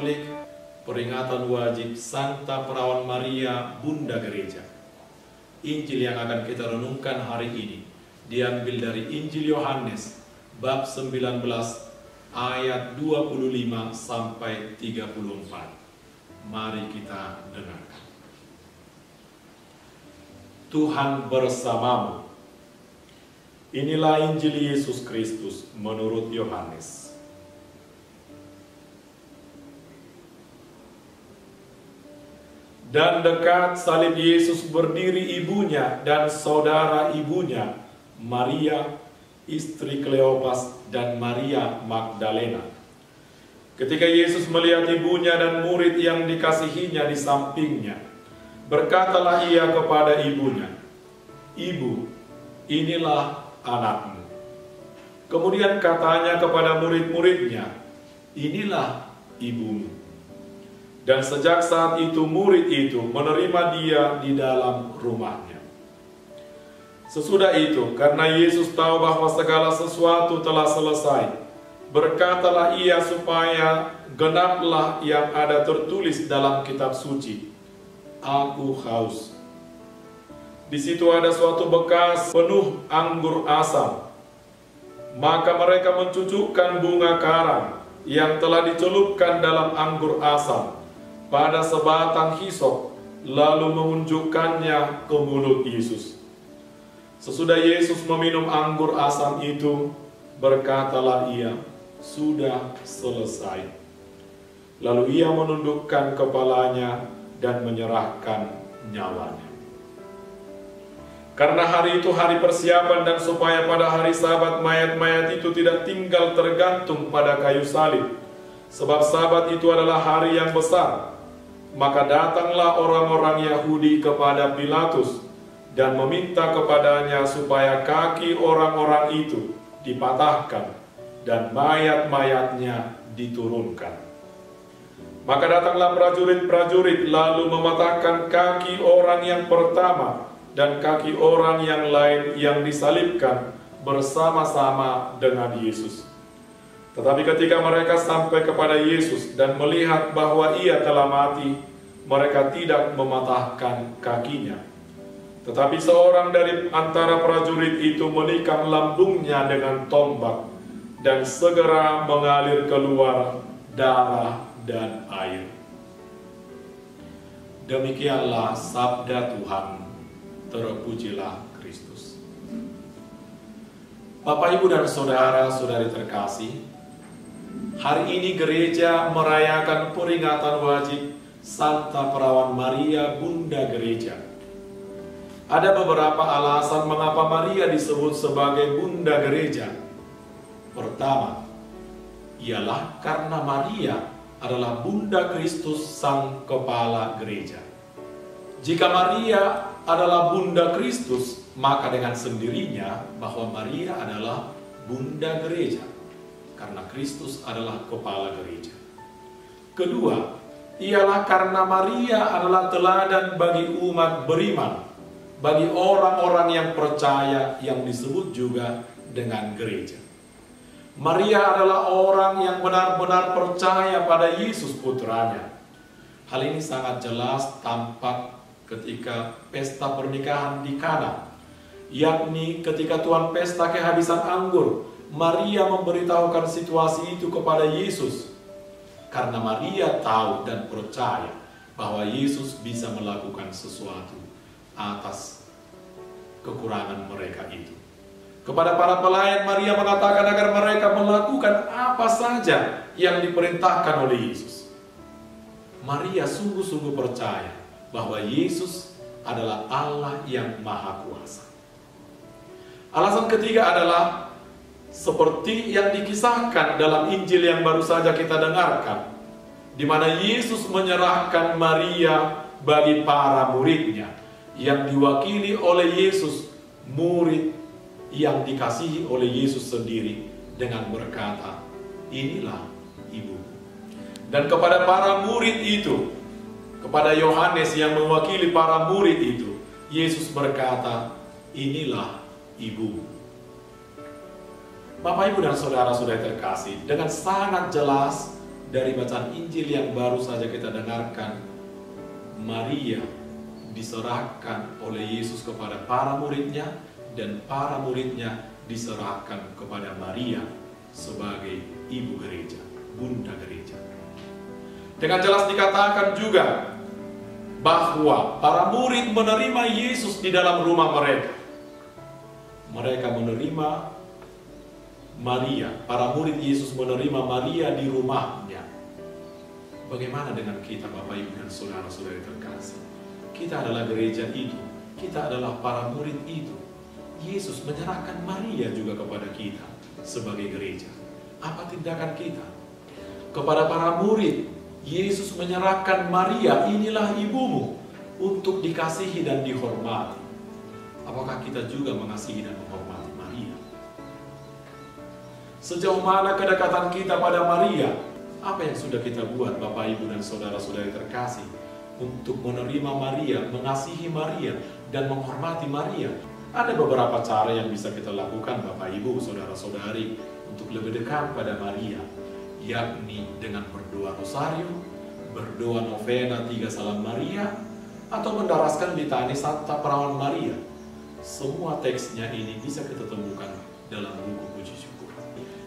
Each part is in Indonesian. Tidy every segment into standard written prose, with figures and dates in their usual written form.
Katolik, peringatan wajib Santa Perawan Maria, Bunda Gereja. Injil yang akan kita renungkan hari ini diambil dari Injil Yohanes bab 19 ayat 25 sampai 34. Mari kita dengarkan. Tuhan bersamamu. Inilah Injil Yesus Kristus menurut Yohanes. Dan dekat salib Yesus berdiri ibunya dan saudara ibunya, Maria, istri Kleopas, dan Maria Magdalena. Ketika Yesus melihat ibunya dan murid yang dikasihinya di sampingnya, berkatalah ia kepada ibunya, "Ibu, inilah anakmu." Kemudian katanya kepada murid-muridnya, "Inilah ibumu." Dan sejak saat itu murid itu menerima dia di dalam rumahnya. Sesudah itu, karena Yesus tahu bahwa segala sesuatu telah selesai, berkatalah ia supaya genaplah yang ada tertulis dalam kitab suci, "Aku haus." Di situ ada suatu bekas penuh anggur asam. Maka mereka mencucukkan bunga karang yang telah dicelupkan dalam anggur asam pada sebatang hisop, lalu menunjukkannya ke mulut Yesus. Sesudah Yesus meminum anggur asam itu, berkatalah ia, "Sudah selesai." Lalu ia menundukkan kepalanya dan menyerahkan nyawanya. Karena hari itu hari persiapan dan supaya pada hari Sabat mayat-mayat itu tidak tinggal tergantung pada kayu salib, sebab Sabat itu adalah hari yang besar, maka datanglah orang-orang Yahudi kepada Pilatus dan meminta kepadanya supaya kaki orang-orang itu dipatahkan dan mayat-mayatnya diturunkan. Maka datanglah prajurit-prajurit lalu mematahkan kaki orang yang pertama dan kaki orang yang lain yang disalibkan bersama-sama dengan Yesus. Tetapi ketika mereka sampai kepada Yesus dan melihat bahwa ia telah mati, mereka tidak mematahkan kakinya. Tetapi seorang dari antara prajurit itu menikam lambungnya dengan tombak, dan segera mengalir keluar darah dan air. Demikianlah sabda Tuhan. Terpujilah Kristus. Bapak, Ibu, dan saudara-saudari terkasih, hari ini gereja merayakan peringatan wajib Santa Perawan Maria, Bunda Gereja. Ada beberapa alasan mengapa Maria disebut sebagai Bunda Gereja. Pertama, ialah karena Maria adalah Bunda Kristus, Sang Kepala Gereja. Jika Maria adalah Bunda Kristus, maka dengan sendirinya bahwa Maria adalah Bunda Gereja, karena Kristus adalah Kepala Gereja. Kedua, ialah karena Maria adalah teladan bagi umat beriman, bagi orang-orang yang percaya yang disebut juga dengan gereja. Maria adalah orang yang benar-benar percaya pada Yesus putranya. Hal ini sangat jelas tampak ketika pesta pernikahan di Kana, yakni ketika Tuhan pesta kehabisan anggur, Maria memberitahukan situasi itu kepada Yesus, karena Maria tahu dan percaya bahwa Yesus bisa melakukan sesuatu atas kekurangan mereka itu. Kepada para pelayan, Maria mengatakan agar mereka melakukan apa saja yang diperintahkan oleh Yesus. Maria sungguh-sungguh percaya bahwa Yesus adalah Allah yang Maha Kuasa. Alasan ketiga adalah seperti yang dikisahkan dalam Injil yang baru saja kita dengarkan, di mana Yesus menyerahkan Maria bagi para muridnya, yang diwakili oleh Yesus, murid yang dikasihi oleh Yesus sendiri, dengan berkata, "Inilah ibu." Dan kepada para murid itu, kepada Yohanes yang mewakili para murid itu, Yesus berkata, "Inilah ibu." Bapak, Ibu, dan saudara-saudari terkasih, dengan sangat jelas dari bacaan Injil yang baru saja kita dengarkan, Maria diserahkan oleh Yesus kepada para muridnya, dan para muridnya diserahkan kepada Maria sebagai ibu gereja, bunda gereja. Dengan jelas dikatakan juga bahwa para murid menerima Yesus di dalam rumah mereka. Mereka menerima Maria, para murid Yesus menerima Maria di rumahnya. Bagaimana dengan kita, Bapak, Ibu, dan saudara-saudari terkasih? Kita adalah gereja itu, kita adalah para murid itu. Yesus menyerahkan Maria juga kepada kita sebagai gereja. Apa tindakan kita? Kepada para murid, Yesus menyerahkan Maria, inilah ibumu, untuk dikasihi dan dihormati. Apakah kita juga mengasihi dan menghormati Maria? Sejauh mana kedekatan kita pada Maria? Apa yang sudah kita buat, Bapak, Ibu, dan saudara-saudari terkasih, untuk menerima Maria, mengasihi Maria, dan menghormati Maria? Ada beberapa cara yang bisa kita lakukan, Bapak, Ibu, saudara-saudari, untuk lebih dekat pada Maria, yakni dengan berdoa rosario, berdoa novena 3 Salam Maria, atau mendaraskan litani Santa Perawan Maria. Semua teksnya ini bisa kita temukan dalam buku Puji Syukur.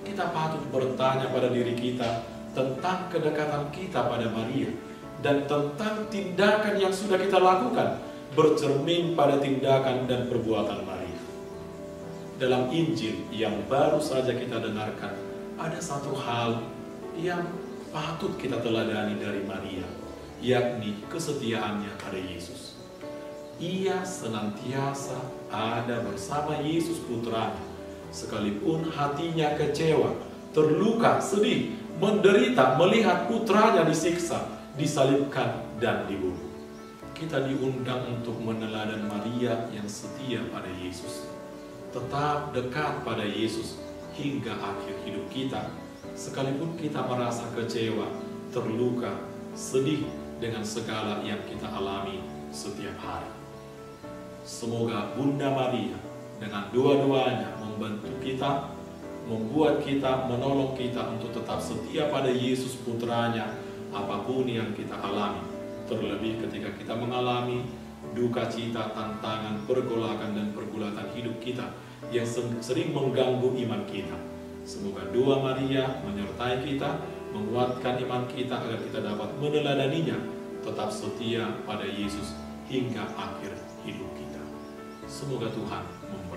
Kita patut bertanya pada diri kita tentang kedekatan kita pada Maria, dan tentang tindakan yang sudah kita lakukan bercermin pada tindakan dan perbuatan Maria. Dalam Injil yang baru saja kita dengarkan, ada satu hal yang patut kita teladani dari Maria, yakni kesetiaannya pada Yesus. Ia senantiasa ada bersama Yesus putranya, sekalipun hatinya kecewa, terluka, sedih, menderita melihat putranya disiksa, disalibkan, dan dibunuh. Kita diundang untuk meneladan Maria yang setia pada Yesus, tetap dekat pada Yesus hingga akhir hidup kita, sekalipun kita merasa kecewa, terluka, sedih dengan segala yang kita alami setiap hari. Semoga Bunda Maria dengan doa-doanya membantu kita, membuat kita, menolong kita untuk tetap setia pada Yesus putranya apapun yang kita alami, terlebih ketika kita mengalami duka cita, tantangan, pergolakan, dan pergulatan hidup kita yang sering mengganggu iman kita. Semoga doa Maria menyertai kita, menguatkan iman kita agar kita dapat meneladaninya, tetap setia pada Yesus hingga akhir hidup kita. Semoga Tuhan memberkati.